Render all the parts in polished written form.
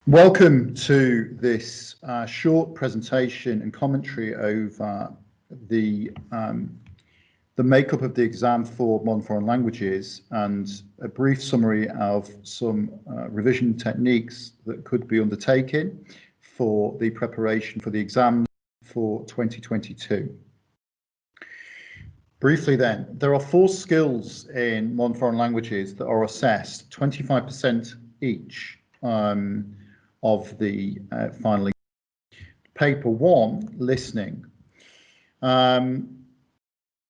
Welcome to this short presentation and commentary over the makeup of the exam for modern foreign languages and a brief summary of some revision techniques that could be undertaken for the preparation for the exams for 2022. Briefly then, there are 4 skills in modern foreign languages that are assessed, 25% each of the final exam. Paper 1, listening. And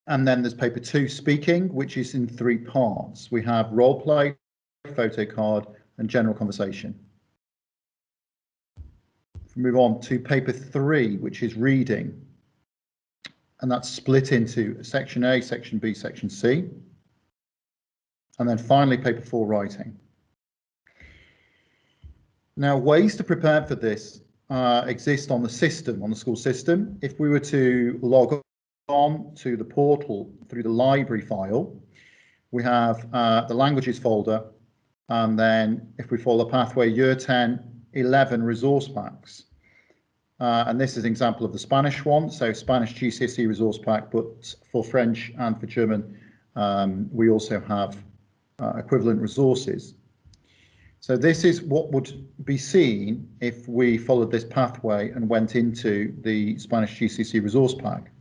then there's paper 2, speaking, which is in 3 parts. We have role play, photo card, and general conversation. Move on to paper 3, which is reading. And that's split into section A, section B, section C. And then finally, paper 4, writing. Now, ways to prepare for this exist on the system, on the school system. If we were to log on to the portal through the library file, we have the languages folder, and then if we follow the pathway, year 10, 11 resource packs. And this is an example of the Spanish one, so Spanish GCSE resource pack, but for French and for German, we also have equivalent resources. So this is what would be seen if we followed this pathway and went into the Spanish GCSE resource pack.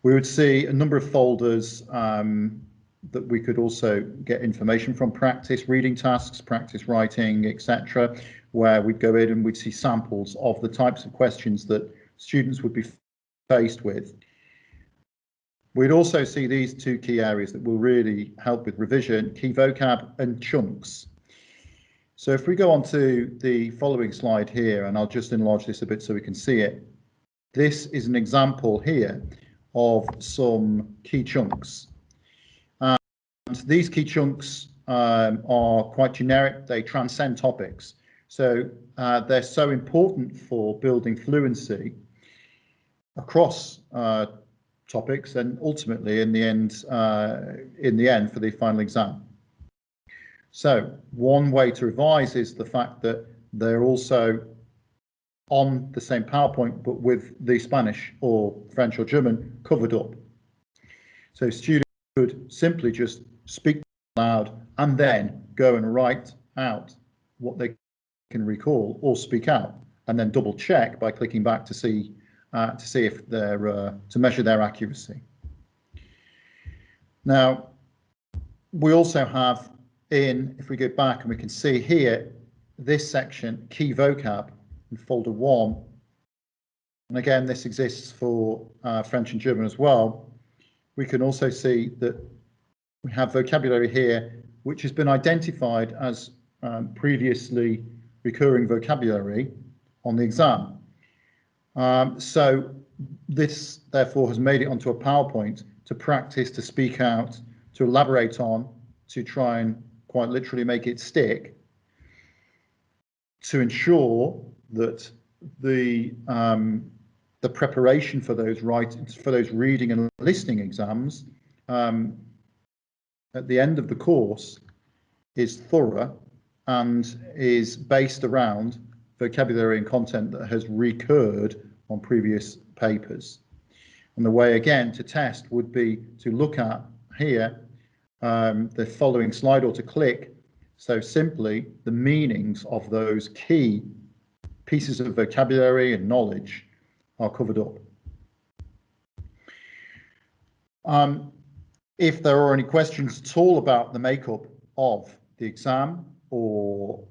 We would see a number of folders that we could also get information from, practice reading tasks, practice writing, etc., where we'd go in and we'd see samples of the types of questions that students would be faced with. We'd also see these 2 key areas that will really help with revision, key vocab and chunks. So if we go on to the following slide here, and I'll just enlarge this a bit so we can see it. This is an example here of some key chunks. And these key chunks are quite generic, they transcend topics. So they're so important for building fluency across topics and ultimately in the end for the final exam. So one way to revise is the fact that they're also on the same PowerPoint, but with the Spanish or French or German covered up. So students could simply just speak loud and then go and write out what they can recall or speak out, and then double check by clicking back to see if they're to measure their accuracy. Now, we also have if we go back and we can see here, this section, key vocab, in folder 1, and again this exists for French and German as well. We can also see that we have vocabulary here which has been identified as previously recurring vocabulary on the exam. So this therefore has made it onto a PowerPoint to practice, to speak out, to elaborate on, to try and quite literally make it stick, to ensure that the preparation for those reading and listening exams at the end of the course is thorough and is based around vocabulary and content that has recurred on previous papers. And the way again to test would be to look at here the following slide, or to click, so simply the meanings of those key pieces of vocabulary and knowledge are covered up. If there are any questions at all about the makeup of the exam or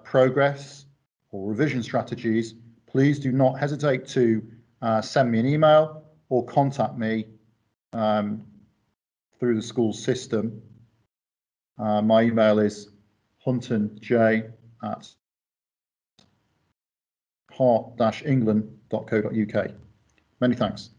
progress or revision strategies, please do not hesitate to send me an email or contact me through the school system. My email is huntonj@heart-england.co.uk. Many thanks.